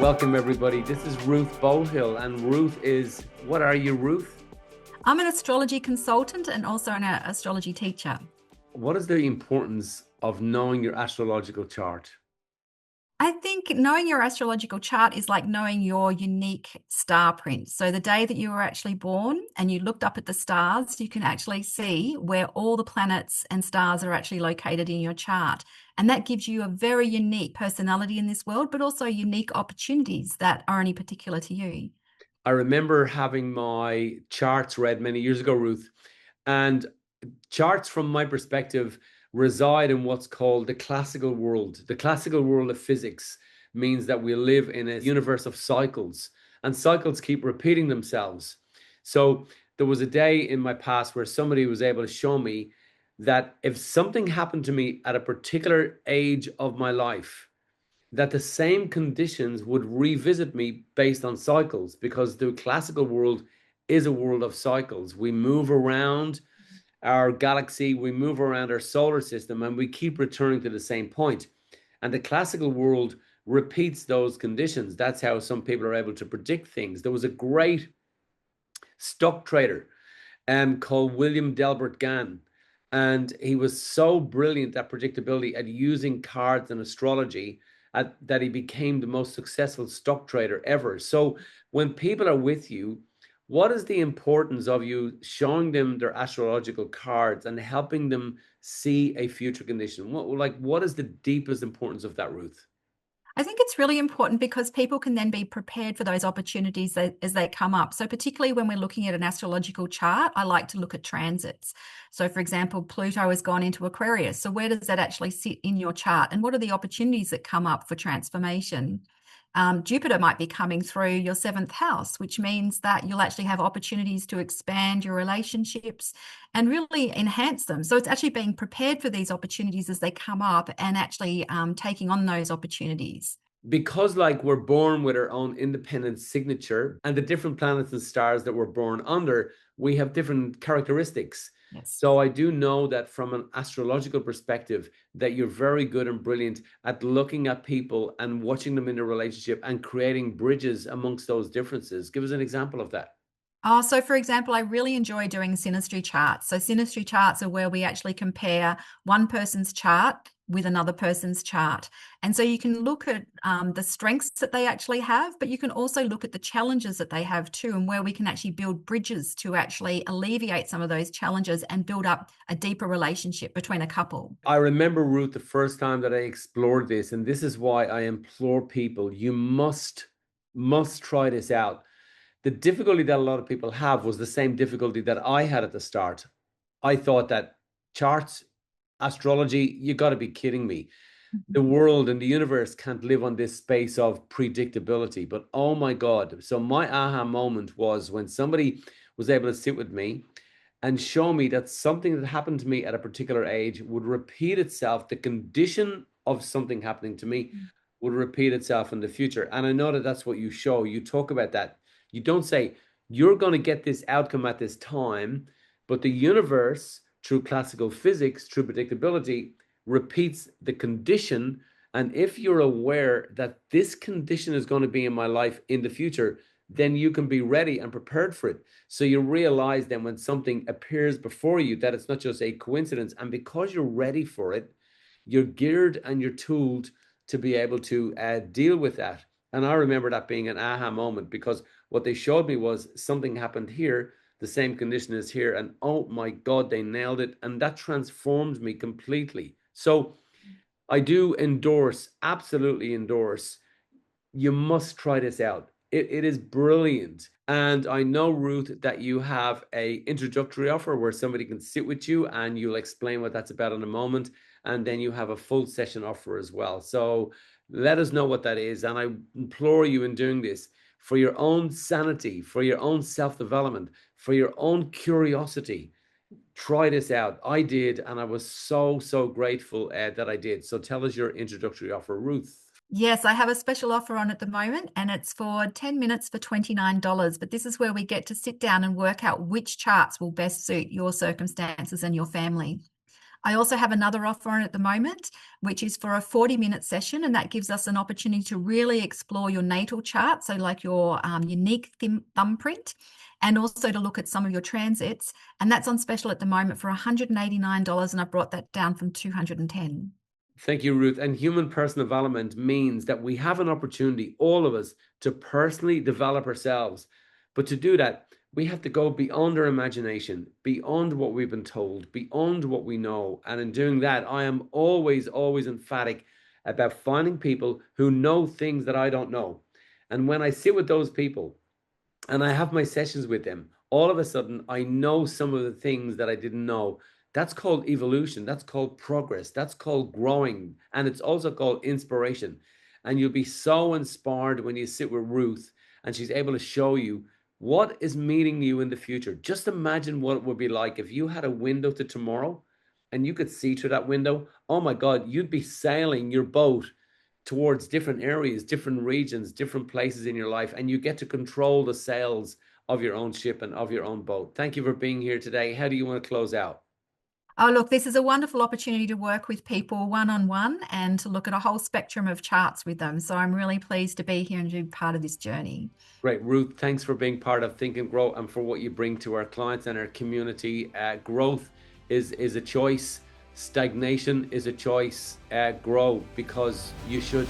Welcome, everybody. This is Ruth Bohill, and Ruth is, what are you, Ruth? I'm an astrology consultant and also an astrology teacher. What is the importance of knowing your astrological chart? I think knowing your astrological chart is like knowing your unique star print. So the day that you were actually born and you looked up at the stars, you can actually see where all the planets and stars are actually located in your chart. And that gives you a very unique personality in this world, but also unique opportunities that are only particular to you. I remember having my charts read many years ago, Ruth, and charts, from my perspective, reside in what's called the classical world. The classical world of physics means that we live in a universe of cycles, and cycles keep repeating themselves. So there was a day in my past where somebody was able to show me that if something happened to me at a particular age of my life, that the same conditions would revisit me based on cycles, because the classical world is a world of cycles. We move around our galaxy, we move around our solar system, and we keep returning to the same point. And the classical world repeats those conditions. That's how some people are able to predict things. There was a great stock trader called William Delbert Gann. And he was so brilliant at predictability, at using cards and astrology, that he became the most successful stock trader ever. So when people are with you, what is the importance of you showing them their astrological cards and helping them see a future condition? What is the deepest importance of that, Ruth? I think it's really important because people can then be prepared for those opportunities as they come up. So, particularly when we're looking at an astrological chart, I like to look at transits. So, for example, Pluto has gone into Aquarius. So, where does that actually sit in your chart? And what are the opportunities that come up for transformation? Jupiter might be coming through your seventh house, which means that you'll actually have opportunities to expand your relationships and really enhance them. So it's actually being prepared for these opportunities as they come up and actually taking on those opportunities. Because like we're born with our own independent signature, and the different planets and stars that we're born under, we have different characteristics. Yes. So I do know that from an astrological perspective, that you're very good and brilliant at looking at people and watching them in a relationship and creating bridges amongst those differences. Give us an example of that. So for example, I really enjoy doing synastry charts. So synastry charts are where we actually compare one person's chart with another person's chart. And so you can look at the strengths that they actually have, but you can also look at the challenges that they have too, and where we can actually build bridges to actually alleviate some of those challenges and build up a deeper relationship between a couple. I remember, Ruth, the first time that I explored this, and this is why I implore people, you must try this out. The difficulty that a lot of people have was the same difficulty that I had at the start. I thought that charts, astrology, you got to be kidding me. The world and the universe can't live on this space of predictability. But oh my God. So my aha moment was when somebody was able to sit with me and show me that something that happened to me at a particular age would repeat itself. The condition of something happening to me would repeat itself in the future. And I know that that's what you show. You talk about that. You don't say, you're going to get this outcome at this time, but the universe, through classical physics, through predictability, repeats the condition. And if you're aware that this condition is going to be in my life in the future, then you can be ready and prepared for it. So you realize then when something appears before you that it's not just a coincidence. And because you're ready for it, you're geared and you're tooled to be able to deal with that. And I remember that being an aha moment, because what they showed me was something happened here, the same condition is here. And oh my God, they nailed it. And that transformed me completely. So I do endorse, absolutely endorse. You must try this out. It is brilliant. And I know, Ruth, that you have a introductory offer where somebody can sit with you and you'll explain what that's about in a moment. And then you have a full session offer as well. So let us know what that is. And I implore you, in doing this, for your own sanity, for your own self-development, for your own curiosity, try this out. I did, and I was so grateful that I did. So tell us your introductory offer, Ruth. Yes, I have a special offer on at the moment, and it's for 10 minutes for $29. But this is where we get to sit down and work out which charts will best suit your circumstances and your family. I also have another offer on at the moment, which is for a 40-minute session, and that gives us an opportunity to really explore your natal chart, so like your unique thumbprint, and also to look at some of your transits. And that's on special at the moment for $189, and I've brought that down from $210. Thank you, Ruth. And human personal development means that we have an opportunity, all of us, to personally develop ourselves. But to do that, we have to go beyond our imagination, beyond what we've been told, beyond what we know. And in doing that, I am always, always emphatic about finding people who know things that I don't know. And when I sit with those people and I have my sessions with them, all of a sudden I know some of the things that I didn't know. That's called evolution. That's called progress. That's called growing. And it's also called inspiration. And you'll be so inspired when you sit with Ruth and she's able to show you what is meeting you in the future. Just imagine what it would be like if you had a window to tomorrow and you could see through that window. Oh my God, you'd be sailing your boat towards different areas, different regions, different places in your life, and you get to control the sails of your own ship and of your own boat. Thank you for being here today. How do you want to close out? Oh, look, this is a wonderful opportunity to work with people one-on-one and to look at a whole spectrum of charts with them. So I'm really pleased to be here and to be part of this journey. Great. Ruth, thanks for being part of Think and Grow and for what you bring to our clients and our community. Growth is a choice. Stagnation is a choice. Grow because you should.